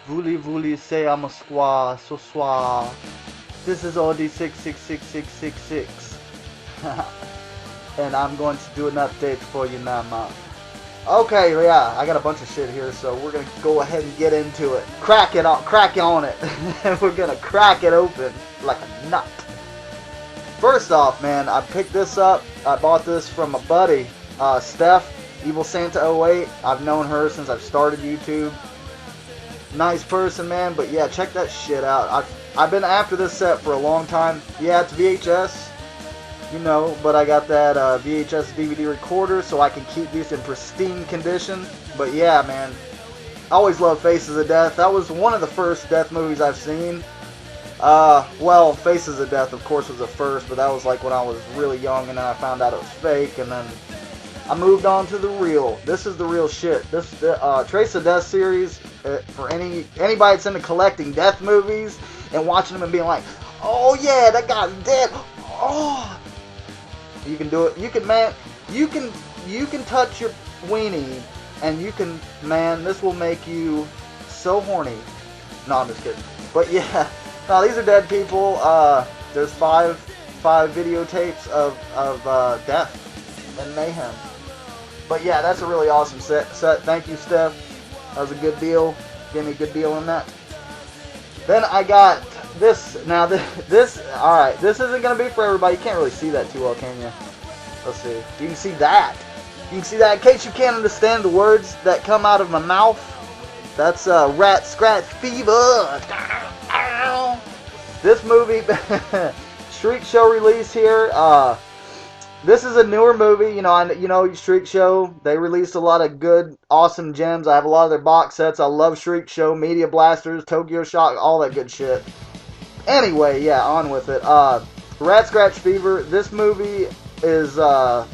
Voulez-vous say I'm a squaw ce soir? This is OD666666's. And I'm going to do an update for you now, man. Okay, yeah, I got a bunch of shit here, so we're gonna go ahead and get into it. Crack on it. And we're gonna crack it open like a nut. First off, man, I picked this up. I bought this from a buddy, Steph, Evil Santa 08. I've known her since I've started YouTube. Nice person, man, but yeah, check that shit out. I've been after this set for a long time. Yeah, it's VHS, you know, but I got that VHS DVD recorder so I can keep these in pristine condition. But yeah, man, I always loved Faces of Death. That was one of the first death movies I've seen. Well, Faces of Death, of course, was the first, but that was like when I was really young, and then I found out it was fake, and then I moved on to the real. This is the real shit. This Trace of Death series, for anybody that's into collecting death movies and watching them and being like, oh yeah, that guy's dead. Oh, you can do it. You can, man. You can touch your weenie, and you can, man. This will make you so horny. No, I'm just kidding. But yeah, no, these are dead people. There's five videotapes of death and mayhem. But yeah, that's a really awesome set. Thank you, Steph. That was a good deal. Gave me a good deal on that. Then I got this. Now this. All right, this isn't gonna be for everybody. You can't really see that too well, can you? Let's see. You can see that. You can see that. In case you can't understand the words that come out of my mouth, that's rat scratch fever. This movie, Shriek Show release here. This is a newer movie. You know, Shriek Show. They released a lot of good, awesome gems. I have a lot of their box sets. I love Shriek Show, Media Blasters, Tokyo Shock, all that good shit. Anyway, yeah, on with it. Rat Scratch Fever. This movie is now,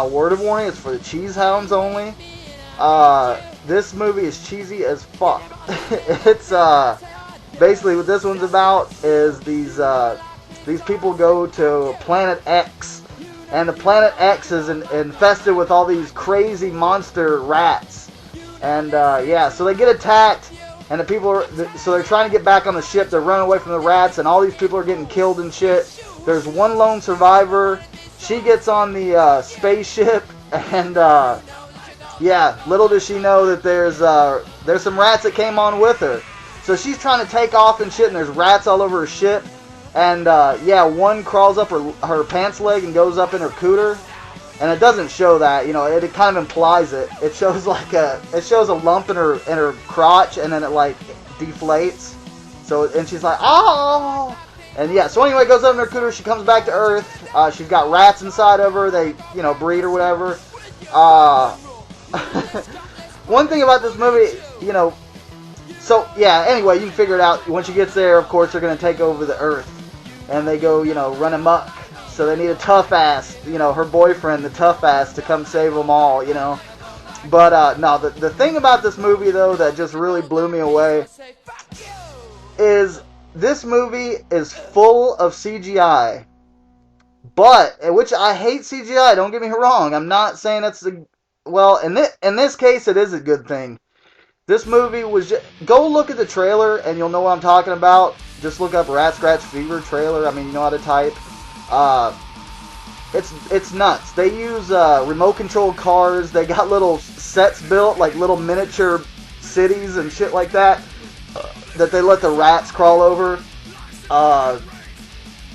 word of warning, it's for the cheese hounds only. This movie is cheesy as fuck. It's basically what this one's about is these people go to Planet X, and the Planet X is infested with all these crazy monster rats, and yeah, so they get attacked, and the people are so they're trying to get back on the ship. They're running away from the rats, and all these people are getting killed and shit. There's one lone survivor. She gets on the spaceship, and yeah, little does she know that there's some rats that came on with her. So she's trying to take off and shit, and there's rats all over her ship. And yeah, one crawls up her pants leg and goes up in her cooter. And it doesn't show that, you know, it kind of implies it. It shows a lump in her crotch, and then it like deflates. So, and she's like, oh. And yeah, so anyway, it goes up in her cooter. She comes back to Earth. She's got rats inside of her. They, you know, breed or whatever. One thing about this movie, you know, so yeah, anyway, you can figure it out. When she gets there, of course, they're going to take over the Earth. And they go, you know, run amok. So they need a tough ass, you know, her boyfriend, the tough ass, to come save them all, you know. But no, the thing about this movie, though, that just really blew me away is this movie is full of CGI. But, which I hate CGI, don't get me wrong. I'm not saying that's well, in this case, it is a good thing. This movie was just, go look at the trailer and you'll know what I'm talking about. Just look up Rat Scratch Fever trailer. I mean, you know how to type. It's nuts. They use remote controlled cars. They got little sets built, like little miniature cities and shit like that, that they let the rats crawl over.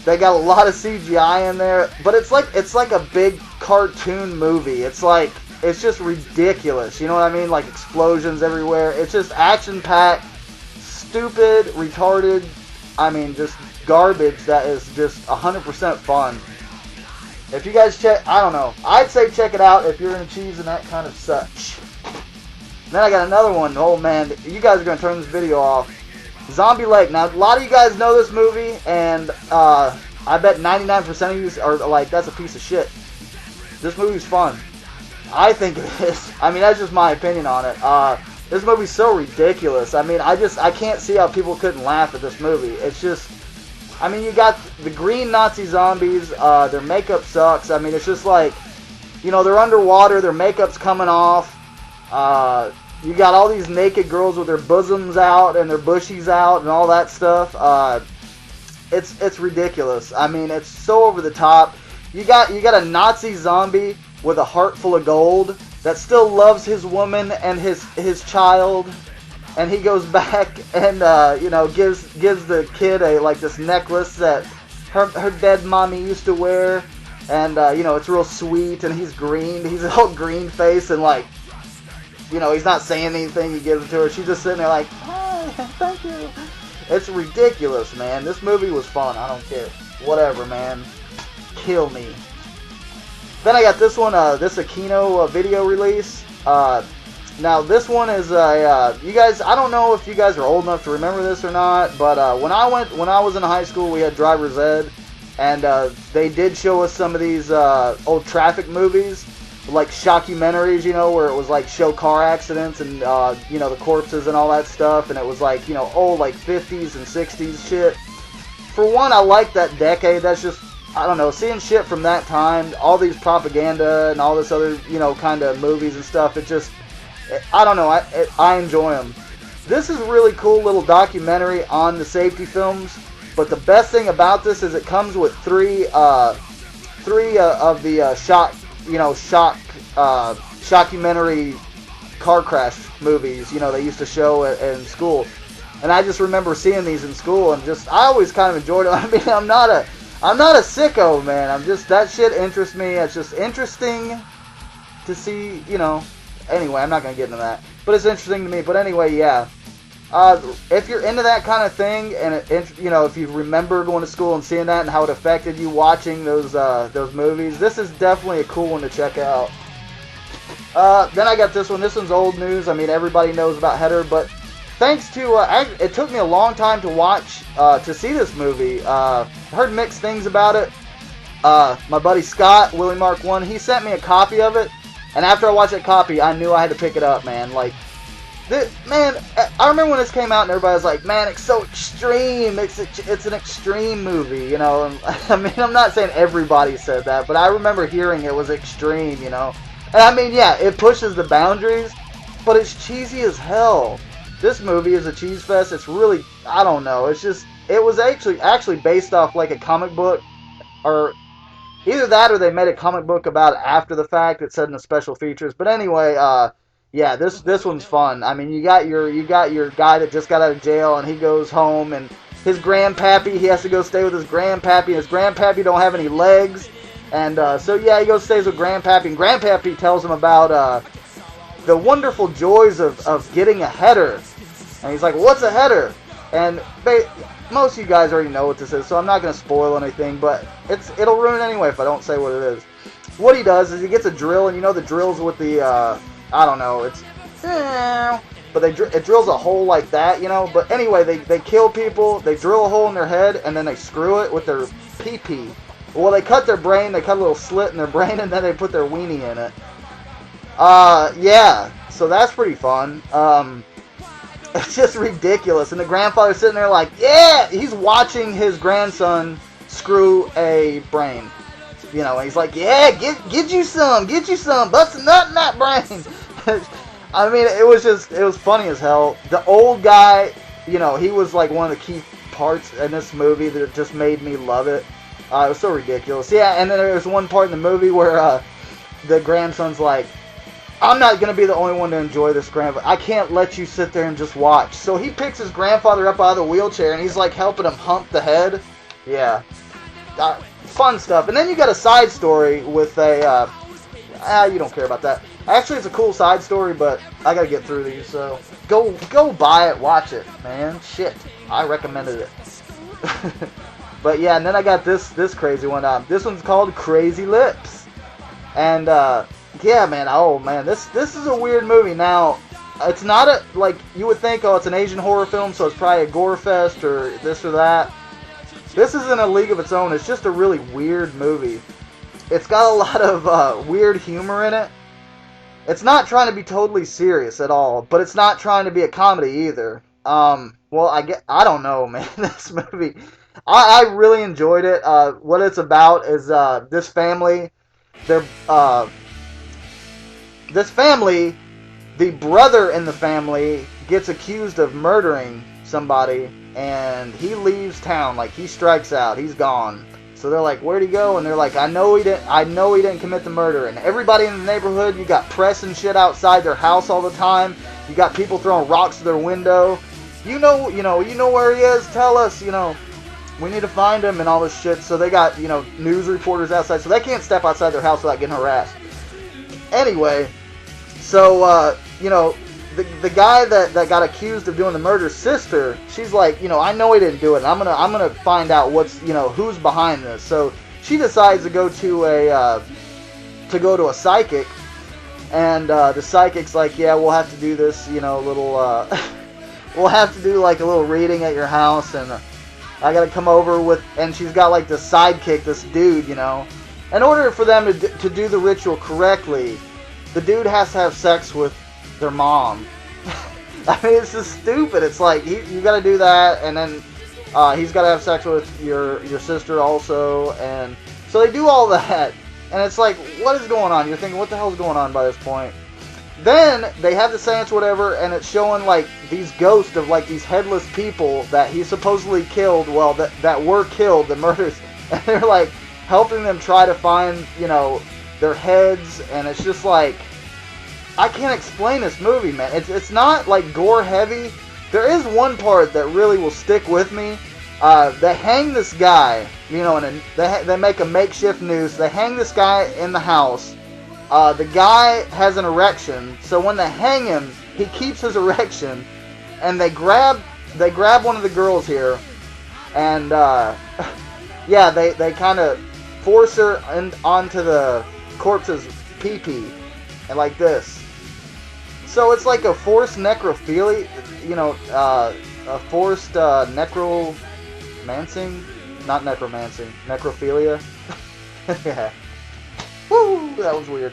They got a lot of CGI in there, but it's like a big cartoon movie. It's just ridiculous, you know what I mean? Like explosions everywhere. It's just action-packed, stupid, retarded, I mean, just garbage that is just 100% fun. If you guys check, I don't know, I'd say check it out if you're into cheese and that kind of such. Then I got another one. Oh man, you guys are going to turn this video off. Zombie Lake. Now, a lot of you guys know this movie, and I bet 99% of you are like, that's a piece of shit. This movie's fun. I think it is. I mean, that's just my opinion on it. This movie's so ridiculous. I mean, I can't see how people couldn't laugh at this movie. It's just, I mean, you got the green Nazi zombies. Their makeup sucks. I mean, it's just like, you know, they're underwater. Their makeup's coming off. You got all these naked girls with their bosoms out and their bushies out and all that stuff. It's ridiculous. I mean, it's so over the top. You got a Nazi zombie with a heart full of gold that still loves his woman and his child, and he goes back and gives the kid this necklace that her dead mommy used to wear, and it's real sweet, and he's green. He's all green face and he's not saying anything. He gives it to her. She's just sitting there like, hi, thank you. It's ridiculous, man. This movie was fun. I don't care. Whatever, man. Kill me. Then I got this one, this Aquino video release. Now this one is you guys. I don't know if you guys are old enough to remember this or not, but when I was in high school, we had driver's ed, and they did show us some of these old traffic movies, like shockumentaries, where it was like show car accidents and the corpses and all that stuff, and it was like old like 50s and 60s shit. For one, I like that decade. That's just, I don't know, seeing shit from that time, all these propaganda and all this other kind of movies and stuff. It just, I don't know, I enjoy them. This is a really cool little documentary on the safety films, but the best thing about this is it comes with three of the shockumentary car crash movies, they used to show in school. And I just remember seeing these in school, and I always kind of enjoyed them. I mean, I'm not a sicko, man. That shit interests me. It's just interesting to see, Anyway, I'm not going to get into that. But it's interesting to me. But anyway, yeah. If you're into that kind of thing, and if you remember going to school and seeing that and how it affected you watching those movies, this is definitely a cool one to check out. Then I got this one. This one's old news. I mean, everybody knows about Header, but thanks to it took me a long time to watch to see this movie. Heard mixed things about it. My buddy Scott, Willie Mark 1, he sent me a copy of it, and after I watched that copy, I knew I had to pick it up, man. Like, man, I remember when this came out and everybody was like, man, it's so extreme. It's an extreme movie, I mean, I'm not saying everybody said that, but I remember hearing it was extreme, And I mean, yeah, it pushes the boundaries, but it's cheesy as hell. This movie is a cheese fest. It's really, I don't know. It's just, it was actually based off like a comic book, or either that or they made a comic book about it after the fact. It said in the special features. But anyway, yeah, this one's fun. I mean, you got your guy that just got out of jail, and he goes home, and his grandpappy, he has to go stay with his grandpappy. His grandpappy don't have any legs, and so yeah, he goes stays with grandpappy, and grandpappy tells him about the wonderful joys of getting a header. And he's like, what's a header? And most of you guys already know what this is, so I'm not going to spoil anything, but it'll ruin it anyway if I don't say what it is. What he does is he gets a drill, and the drills with the, I don't know, but it drills a hole like that, But anyway, they kill people, they drill a hole in their head, and then they screw it with their pee-pee. Well, they cut their brain, they cut a little slit in their brain, and then they put their weenie in it. Yeah, so that's pretty fun. It's just ridiculous. And the grandfather's sitting there like, yeah, he's watching his grandson screw a brain. And he's like, yeah, get you some, bust a nut in that brain. I mean, it was funny as hell. The old guy, he was like one of the key parts in this movie that just made me love it. It was so ridiculous. Yeah, and then there's one part in the movie where the grandson's like, I'm not going to be the only one to enjoy this, grandfather. I can't let you sit there and just watch. So he picks his grandfather up out of the wheelchair, and he's like helping him hump the head. Yeah. Fun stuff. And then you got a side story with a, you don't care about that. Actually, it's a cool side story, but I got to get through these, so go buy it, watch it, man. Shit. I recommended it. But yeah, and then I got this crazy one. This one's called Crazy Lips. And, yeah, man. Oh, man. This is a weird movie. Now, it's not like you would think, oh, it's an Asian horror film, so it's probably a gore fest or this or that. This is in a league of its own. It's just a really weird movie. It's got a lot of weird humor in it. It's not trying to be totally serious at all, but it's not trying to be a comedy either. Well, I don't know, man. This movie, I really enjoyed it. What it's about is this family. This family the brother in the family gets accused of murdering somebody, and he leaves town. Like, he strikes out. He's gone. So they're like, where'd he go? And they're like, I know he didn't commit the murder. And everybody in the neighborhood, you got press and shit outside their house all the time. You got people throwing rocks to their window. You know where he is. Tell us, we need to find him and all this shit. So they got, news reporters outside. So they can't step outside their house without getting harassed. Anyway, so, the guy that got accused of doing the murder's sister, she's like, I know he didn't do it. And I'm gonna find out who's behind this. So she decides to go to a psychic, and the psychic's like, yeah, we'll have to do this, little, we'll have to do like a little reading at your house, and I gotta come over with, and she's got like this sidekick, this dude, In order for them to do the ritual correctly, the dude has to have sex with their mom. I mean, it's just stupid. It's like, you got to do that, and then he's got to have sex with your sister also, and so they do all that, and it's like, what is going on? You're thinking, what the hell's going on by this point? Then they have the seance, whatever, and it's showing like these ghosts of like these headless people that he supposedly killed. Well, that were killed, the murders, and they're like helping them try to find their heads, and it's just like, I can't explain this movie, man. It's not like gore heavy. There is one part that really will stick with me. They hang this guy, and they make a makeshift noose. They hang this guy in the house. The guy has an erection, so when they hang him, he keeps his erection, and they grab one of the girls here, and yeah, they kind of force her onto the corpse's pee-pee, and like this. So it's like a forced necrophilia, a forced necromancing, not necromancing, necrophilia. Yeah. Woo, that was weird.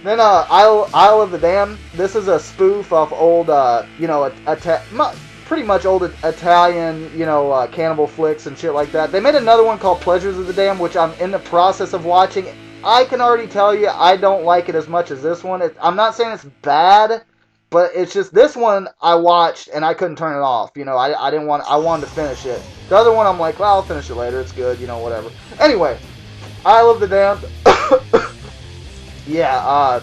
Then Isle of the Damned. This is a spoof of old, pretty much old Italian, cannibal flicks and shit like that. They made another one called Pleasures of the Damned, which I'm in the process of watching. I can already tell you, I don't like it as much as this one. I'm not saying it's bad, but it's just this one I watched and I couldn't turn it off. I wanted to finish it. The other one I'm like, well, I'll finish it later. It's good, whatever. Anyway, Isle of the Damned. Yeah,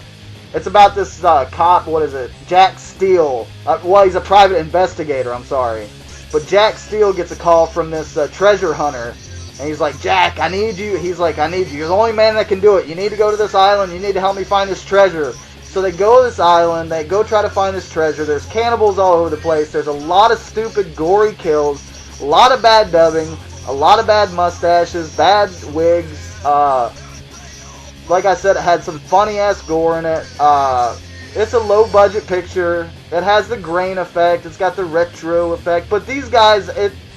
it's about this cop. What is it? Jack Steele. Well, he's a private investigator. I'm sorry, but Jack Steele gets a call from this treasure hunter. And he's like, Jack, I need you. He's like, I need you. You're the only man that can do it. You need to go to this island. You need to help me find this treasure. So they go to this island. They go try to find this treasure. There's cannibals all over the place. There's a lot of stupid, gory kills. A lot of bad dubbing. A lot of bad mustaches. Bad wigs. Like I said, it had some funny-ass gore in it. It's a low-budget picture. It has the grain effect. It's got the retro effect. But these guys,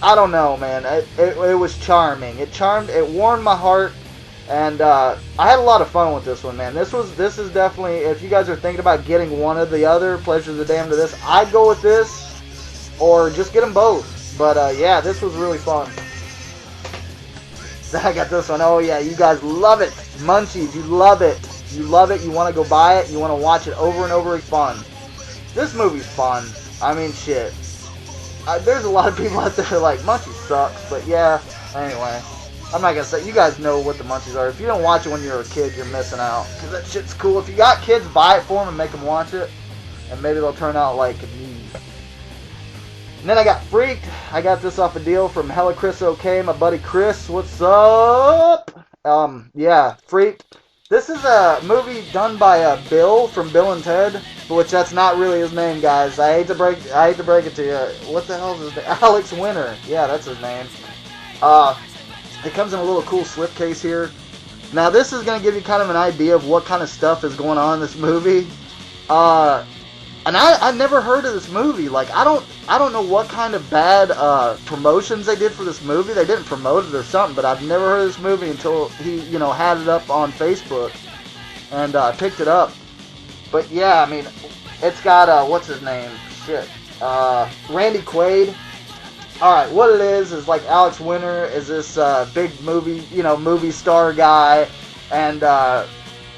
I don't know, man. It was charming. It warmed my heart, and I had a lot of fun with this one, man. This is definitely, if you guys are thinking about getting one or the other, Pleasures of the Damned to this, I'd go with this, or just get them both. But yeah, this was really fun. I got this one. Oh yeah, you guys love it. Munchies, you love it. You love it. You want to go buy it. You want to watch it over and over. It's fun. This movie's fun. I mean, shit. There's a lot of people out there like, Munchies sucks, but yeah, anyway. I'm not gonna say, you guys know what the Munchies are. If you don't watch it when you're a kid, you're missing out. Because that shit's cool. If you got kids, buy it for them and make them watch it. And maybe they'll turn out like me. And then I got Freaked. I got this off a deal from Hella Chris OK, my buddy Chris. What's up? Yeah, Freaked. This is a movie done by Bill from Bill and Ted, which that's not really his name, guys. I hate to break it to you. What the hell is his name? Alex Winter. Yeah, that's his name. It comes in a little cool slipcase here. Now, this is gonna give you kind of an idea of what kind of stuff is going on in this movie. And I never heard of this movie. Like, I don't know what kind of bad promotions they did for this movie. They didn't promote it or something, but I've never heard of this movie until he, had it up on Facebook and picked it up. But yeah, I mean, it's got what's his name? Shit, Randy Quaid. All right, what it is like Alex Winter is this big movie, movie star guy, and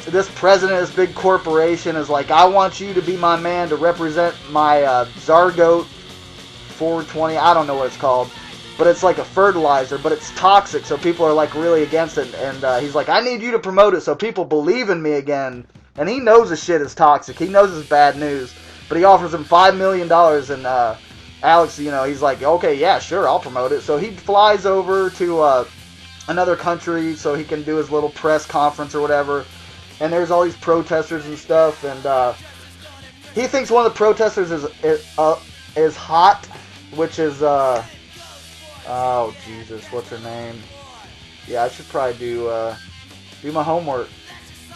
this president of this big corporation is like, I want you to be my man to represent my Zargoat 420. I don't know what it's called, but it's like a fertilizer, but it's toxic, so people are like really against it. And he's like, I need you to promote it so people believe in me again. And he knows the shit is toxic. He knows it's bad news, but he offers him $5 million. And Alex, he's like, okay, yeah, sure, I'll promote it. So he flies over to another country so he can do his little press conference or whatever. And there's all these protesters and stuff, and he thinks one of the protesters is hot, which is oh Jesus, what's her name? Yeah, I should probably do my homework.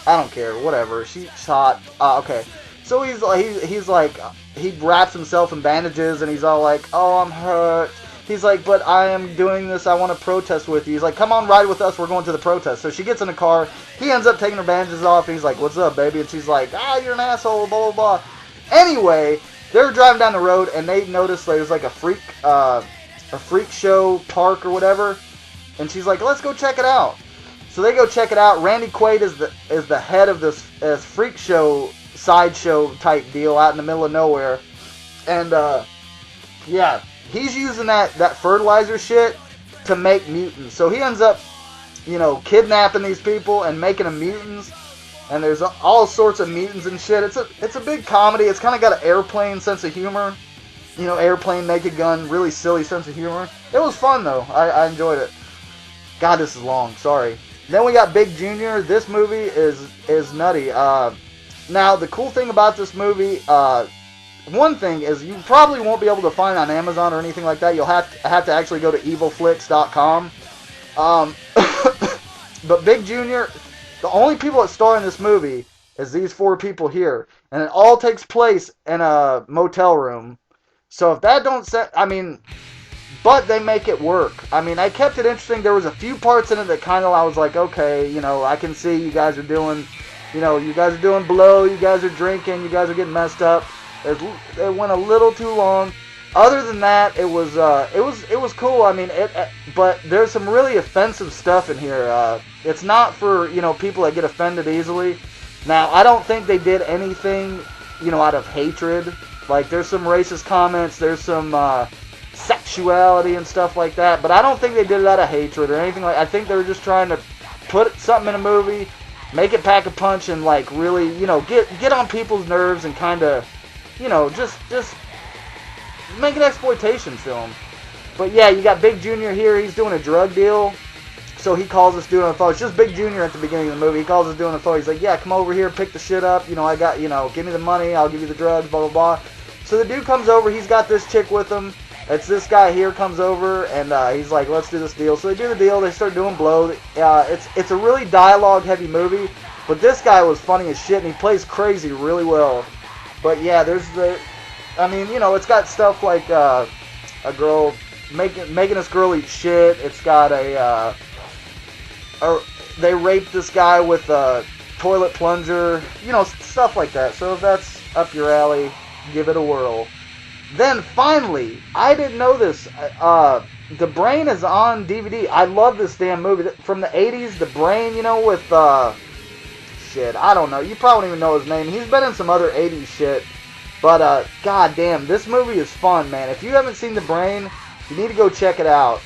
I don't care, whatever. She's hot. Okay, so he's like he wraps himself in bandages, and he's all like, oh, I'm hurt. He's like, but I am doing this, I want to protest with you. He's like, come on, ride with us, we're going to the protest. So she gets in the car, he ends up taking her bandages off, and he's like, what's up, baby? And she's like, you're an asshole, blah, blah, blah. Anyway, they're driving down the road, and they notice there's like a freak show park or whatever, and she's like, let's go check it out. So they go check it out. Randy Quaid is the head of this freak show, sideshow type deal out in the middle of nowhere. And, yeah. He's using that fertilizer shit to make mutants. So he ends up, kidnapping these people and making them mutants. And there's all sorts of mutants and shit. It's a big comedy. It's kind of got an Airplane sense of humor. Airplane, Naked Gun, really silly sense of humor. It was fun, though. I enjoyed it. God, this is long. Sorry. Then we got Big Junior. This movie is nutty. Now, the cool thing about this movie... one thing is you probably won't be able to find on Amazon or anything like that. You'll have to actually go to evilflix.com. But Big Junior, the only people that star in this movie is these 4 people here. And it all takes place in a motel room. So if that don't set... but they make it work. I kept it interesting. There was a few parts in it that kind of I was like, okay, I can see you guys are doing... you guys are doing blow, you guys are drinking, you guys are getting messed up. It went a little too long. Other than that, it was cool. But there's some really offensive stuff in here. It's not for people that get offended easily. Now, I don't think they did anything out of hatred. Like there's some racist comments, there's some sexuality and stuff like that. But I don't think they did it out of hatred or anything like. I think they were just trying to put something in a movie, make it pack a punch, and like really get on people's nerves and kind of. Just make an exploitation film. But yeah, you got Big Junior here. He's doing a drug deal. So he calls this dude on the phone. It's just Big Junior at the beginning of the movie. He calls this dude on the phone. He's like, yeah, come over here, pick the shit up. I got, give me the money. I'll give you the drugs, blah, blah, blah. So the dude comes over. He's got this chick with him. It's this guy here comes over, and he's like, let's do this deal. So they do the deal. They start doing blow. It's a really dialogue-heavy movie. But this guy was funny as shit, and he plays crazy really well. But yeah, there's it's got stuff like a girl making this girl eat shit. It's got they raped this guy with a toilet plunger, stuff like that. So if that's up your alley, give it a whirl. Then finally, I didn't know this. The Brain is on DVD. I love this damn movie from the 80s. The Brain, with I don't know. You probably don't even know his name. He's been in some other 80s shit. But, goddamn, this movie is fun, man. If you haven't seen The Brain, you need to go check it out.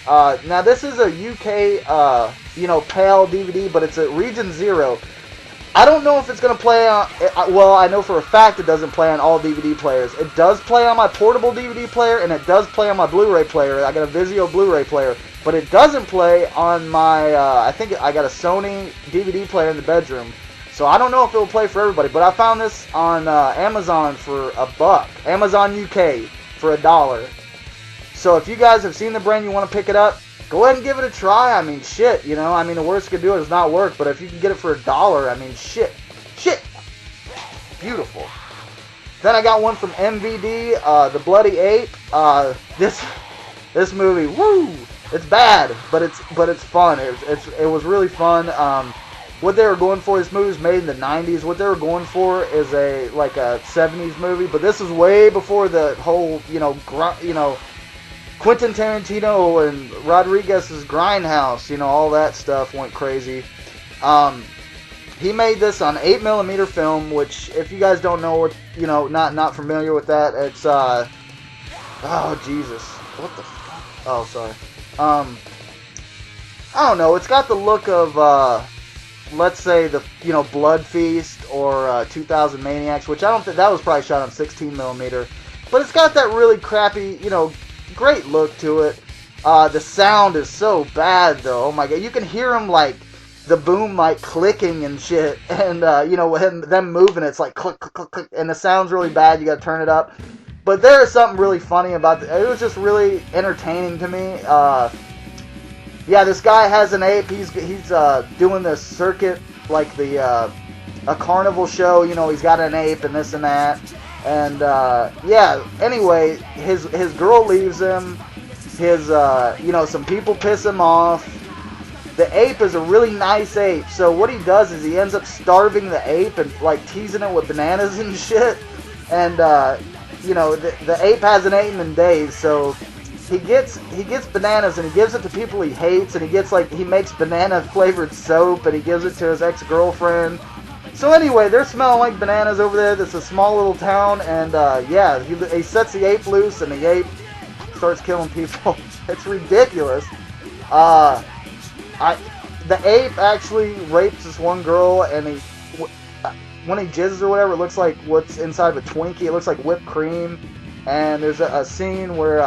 Now, this is a UK, PAL DVD, but it's a Region 0. I don't know if it's going to play on... Well, I know for a fact it doesn't play on all DVD players. It does play on my portable DVD player, and it does play on my Blu-ray player. I got a Vizio Blu-ray player. But it doesn't play on my... I think I got a Sony DVD player in the bedroom. So I don't know if it will play for everybody, but I found this on Amazon for $1. Amazon UK for $1. So if you guys have seen The Brain, you want to pick it up, go ahead and give it a try. Shit, the worst it could do is not work, but if you can get it for $1, shit. Beautiful. Then I got one from MVD, The Bloody Ape. This movie, woo! It's bad, but it's fun. It was really fun. What they were going for, this movie was made in the 90s. What they were going for is a 70s movie, but this is way before the whole, Quentin Tarantino and Rodriguez's Grindhouse, all that stuff went crazy. He made this on 8mm film, which, if you guys don't know what, not familiar with that, it's, oh, Jesus. What the fuck? Oh, sorry. I don't know. It's got the look of, let's say, the, Blood Feast or 2000 Maniacs, which I don't think, that was probably shot on 16mm. But it's got that really crappy, great look to it. The sound is so bad, though. Oh, my God. You can hear him, like, the boom mic clicking and shit, and them moving, it's like click, click, click, click, and the sound's really bad. You gotta turn it up. But there is something really funny about it. It was just really entertaining to me. Yeah, this guy has an ape. He's doing this circuit, like a carnival show. He's got an ape and this and that. And yeah. Anyway, his girl leaves him. Some people piss him off. The ape is a really nice ape, so what he does is he ends up starving the ape and, like, teasing it with bananas and shit. And, the ape hasn't eaten in days, so he gets bananas and he gives it to people he hates, and he makes banana-flavored soap, and he gives it to his ex-girlfriend. So anyway, they're smelling like bananas over there. This is a small little town, and, yeah, he sets the ape loose, and the ape starts killing people. It's ridiculous. The ape actually rapes this one girl, and when he jizzes or whatever, it looks like what's inside of a Twinkie. It looks like whipped cream. And there's a scene where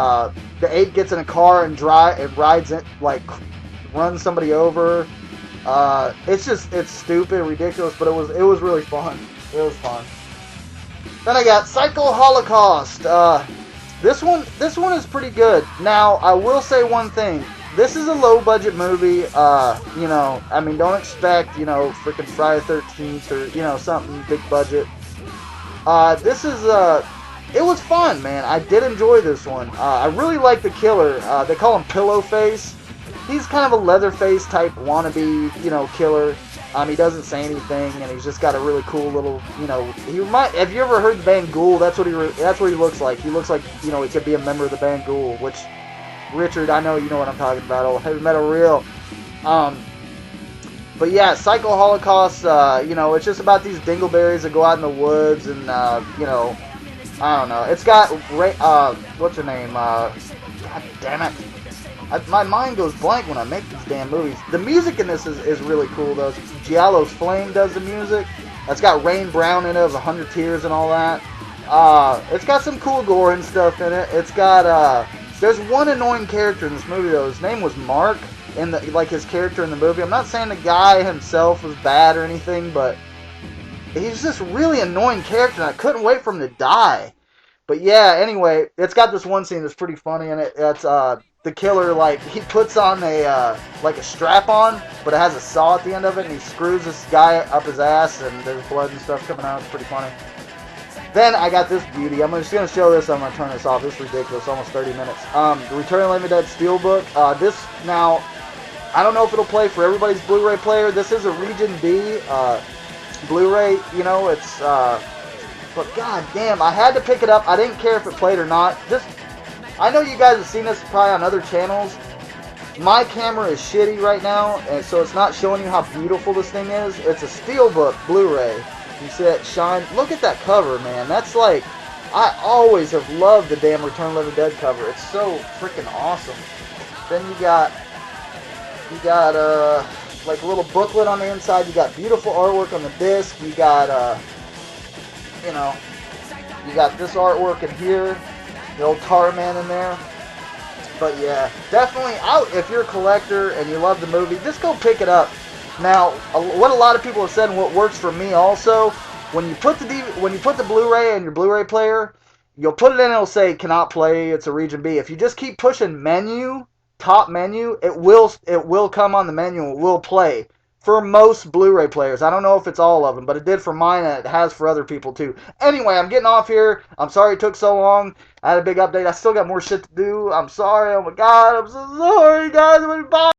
the ape gets in a car and rides it, like, runs somebody over. It's stupid, ridiculous, but it was really fun. It was fun. Then I got Haul-o-caust. This one is pretty good. Now, I will say one thing. This is a low-budget movie, don't expect, freaking Friday the 13th or, something big budget. It was fun, man. I did enjoy this one. I really like the killer. They call him Pillowface. He's kind of a Leatherface type wannabe, killer. He doesn't say anything, and he's just got a really cool little, have you ever heard the band Ghoul? That's what he looks like. He looks like, he could be a member of the band Ghoul, which... Richard, I know you know what I'm talking about. Old Heavy Metal Real. But yeah, Haul-o-caust, it's just about these dingleberries that go out in the woods and, I don't know. It's got, what's her name? God damn it. My mind goes blank when I make these damn movies. The music in this is really cool, though. Giallo's Flame does the music. It's got Rain Brown in it of 100 Tears and all that. It's got some cool gore and stuff in it. It's got, there's one annoying character in this movie, though. His name was Mark, his character in the movie. I'm not saying the guy himself was bad or anything, but he's just a really annoying character, and I couldn't wait for him to die. But yeah, anyway, it's got this one scene that's pretty funny in it. It's, the killer, he puts on a strap on, but it has a saw at the end of it, and he screws this guy up his ass, and there's blood and stuff coming out. It's pretty funny. Then I got this beauty. I'm just going to show this. I'm going to turn this off. This is ridiculous. Almost 30 minutes. The Return of the Living Dead Steelbook. This, now, I don't know if it'll play for everybody's Blu-ray player. This is a Region B Blu-ray. It's, but god damn, I had to pick it up. I didn't care if it played or not. I know you guys have seen this probably on other channels. My camera is shitty right now, and so it's not showing you how beautiful this thing is. It's a Steelbook Blu-ray. You see that shine? Look at that cover, man. That's like, I always have loved the damn Return of the Living Dead cover. It's so freaking awesome. Then you got like a little booklet on the inside. You got beautiful artwork on the disc. You got you got this artwork in here. The old Tar Man in there. But yeah, definitely out. If you're a collector and you love the movie, just go pick it up. Now, what a lot of people have said, and what works for me also, when you put the Blu-ray in your Blu-ray player, you'll put it in and it'll say cannot play. It's a Region B. If you just keep pushing menu, top menu, it will come on the menu. It will play for most Blu-ray players. I don't know if it's all of them, but it did for mine, and it has for other people too. Anyway, I'm getting off here. I'm sorry it took so long. I had a big update. I still got more shit to do. I'm sorry. Oh my god, I'm so sorry, guys. Bye.